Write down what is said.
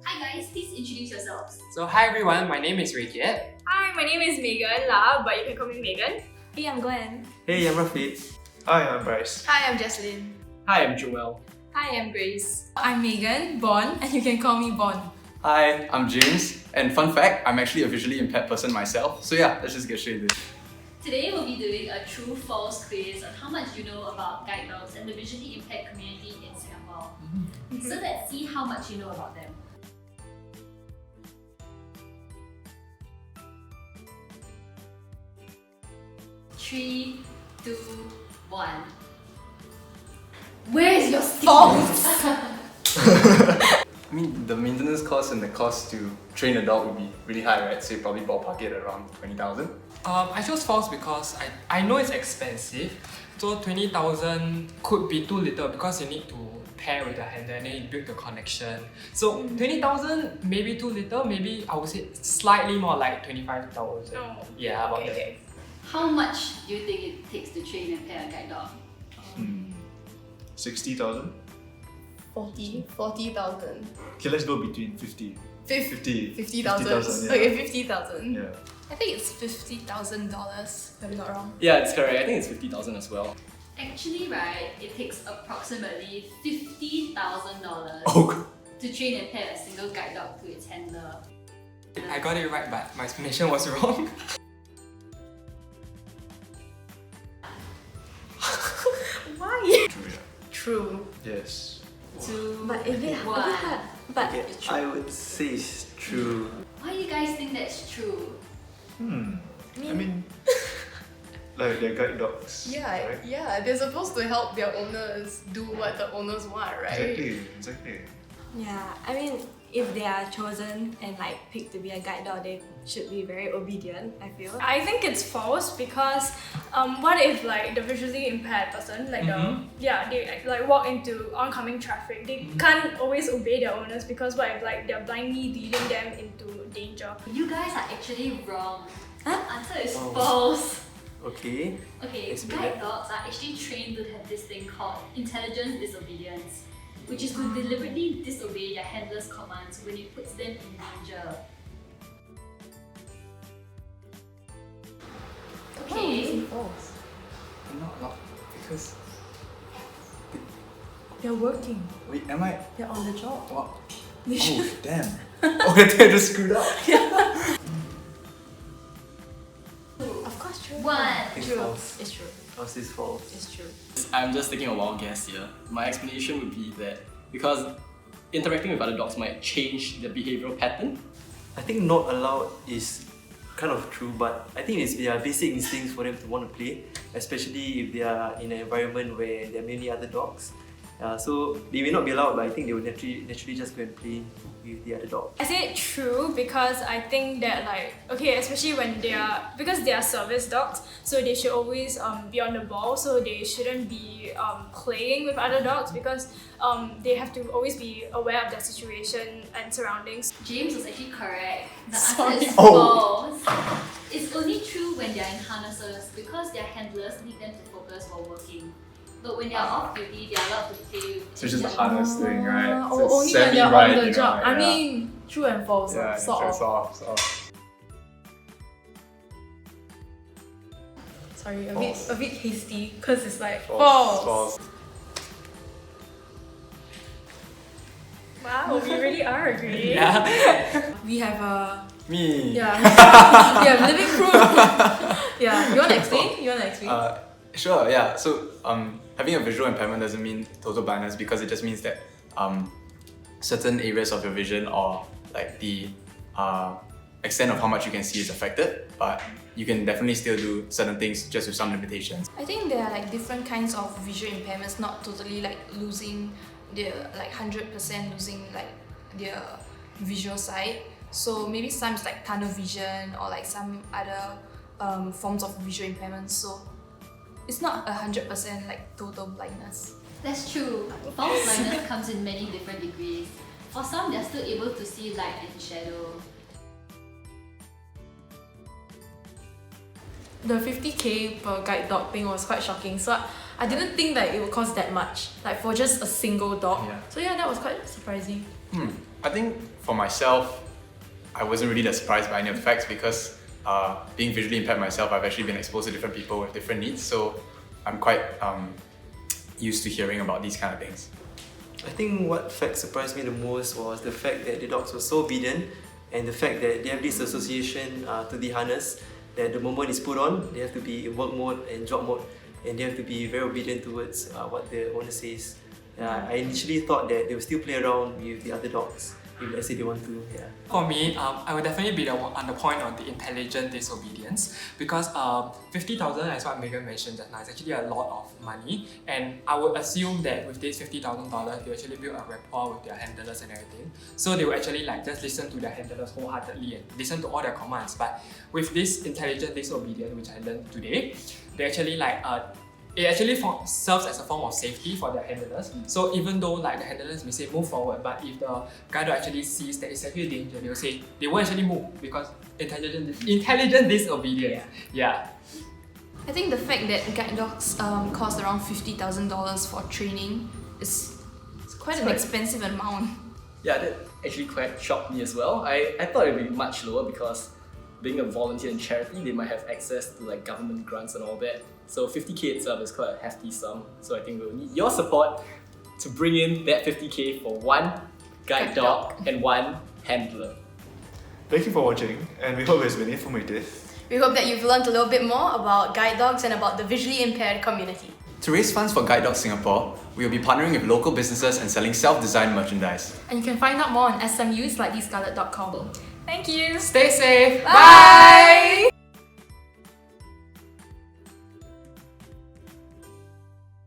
Hi guys, please introduce yourselves. So hi everyone, my name is Raykiat. Hi, my name is Megan La, but you can call me Megan. Hey, I'm Gwen. Hey, I'm Rafiq. Hi, I'm Bryce. Hi, I'm Jesslyn. Hi, I'm Joel. Hi, I'm Grace. I'm Megan, Bon, and you can call me Bon. Hi, I'm James. And fun fact, I'm actually a visually impaired person myself. So yeah, let's just get straight into it. Today we'll be doing a true-false quiz on how much you know about guide dogs and the visually impaired community in Singapore. So let's see how much you know about them. Three, two, one. Where is your False. I mean, the maintenance cost and the cost to train a dog would be really high, right? So you probably ballpark it around 20,000. I chose false because I know it's expensive. So 20,000 could be too little because you need to pair with the handler and then you build the connection. So 20,000 maybe too little, maybe I would say slightly more like 25,000. Oh, Yeah, about that. okay. How much do you think it takes to train and pair a guide dog? 60,000? 40,000. Okay, let's go between 50. 50,000. 50,000, yeah. Okay, 50,000. Yeah. I think it's $50,000, if I'm not wrong. Yeah, it's correct. I think it's 50,000 as well. Actually, right, it takes approximately $50,000 Oh, to train and pair a single guide dog to its handler. I got it right, but my explanation was wrong. Why? True, yeah. True. Yes. Two, But if it one. hard. But okay, it's true. I would say it's true. Why do you guys think that's true? I mean, like they're guide dogs. Yeah, right? yeah, they're supposed to help their owners do what the owners want, right? Exactly. Yeah, I mean, if they are chosen and like picked to be a guide dog, they should be very obedient, I feel. I think it's false because what if like the visually impaired person, like they like walk into oncoming traffic, they can't always obey their owners because what if like they're blindly leading them into danger? You guys are actually wrong. The Huh? answer is false. Okay. Okay, Explain guide that. dogs are actually trained to have this thing called intelligent disobedience, which is to deliberately disobey their handler's commands when it puts them in danger. Okay, False. Not because. They're working. Wait, am I? They're on the job. What? Oh, damn. Oh, I think I just screwed up. Of course, true. one. It's True. false. It's true. False is false. It's true. I'm just taking a wild guess here. My explanation would be that because interacting with other dogs might change their behavioral pattern. I think not allowed is kind of true, but I think it's their basic instincts for them to want to play, especially if they are in an environment where there are many other dogs. So they may not be allowed, but I think they will naturally just go and play with the other dog. I say it true because I think that like okay, especially when because they are service dogs, so they should always be on the ball, so they shouldn't be playing with other dogs because they have to always be aware of their situation and surroundings. James was actually correct. The Sorry. answer is false. It's only true when they're in harnesses because their handlers need them to focus while working. But when they're off duty, they're allowed to play with So it's just a each harness thing, right? So it's only when they're semi-right, on the you know, job. I yeah. mean, true and false. Yeah, sort of. soft. Sorry, a False. bit hasty because it's like False. Wow, we really are agreeing. Yeah. we have a Me. yeah, we have living proof. Yeah, you wanna explain? Sure, yeah. So having a visual impairment doesn't mean total blindness because it just means that certain areas of your vision or like the extent of how much you can see is affected, but you can definitely still do certain things just with some limitations. I think there are like different kinds of visual impairments, not totally like losing their like 100% losing like their visual sight. So maybe some is like tunnel vision or like some other forms of visual impairment. So it's not 100% like total blindness. That's true. False blindness comes in many different degrees. For some, they're still able to see light and shadow. The 50k per guide dog thing was quite shocking. So I didn't think that it would cost that much, like for just a single dog. Yeah. So yeah, that was quite surprising. I think for myself, I wasn't really that surprised by any of the facts because being visually impaired myself, I've actually been exposed to different people with different needs, so I'm quite used to hearing about these kind of things. I think what fact surprised me the most was the fact that the dogs were so obedient, and the fact that they have this association to the harness that the moment it's put on, they have to be in work mode and job mode, and they have to be very obedient towards what the owner says. I initially thought that they will still play around with the other dogs if let's say they want to. Yeah. For me, I would definitely be on the point of the intelligent disobedience because 50,000, as what Megan mentioned just now, is actually a lot of money, and I would assume that with this $50,000, they actually build a rapport with their handlers and everything. So they will actually like just listen to their handlers wholeheartedly and listen to all their commands. But with this intelligent disobedience, which I learned today, they actually like it actually serves as a form of safety for their handlers. So even though like the handlers may say move forward, but if the guide dog actually sees that it's actually a danger, they will say they won't actually move because intelligent disobedience. Yeah. I think the fact that guide dogs cost around $50,000 for training is quite an expensive amount. Yeah, that actually quite shocked me as well. I thought it would be much lower because being a volunteer in charity, they might have access to like government grants and all that. So 50k itself is quite a hefty sum. So I think we'll need your support to bring in that 50k for one guide dog and one handler. Thank you for watching, and we hope it's been informative. We hope that you've learned a little bit more about guide dogs and about the visually impaired community. To raise funds for Guide Dog Singapore, we will be partnering with local businesses and selling self-designed merchandise. And you can find out more on SMUs like thescarlet.com. Thank you. Stay safe. Bye!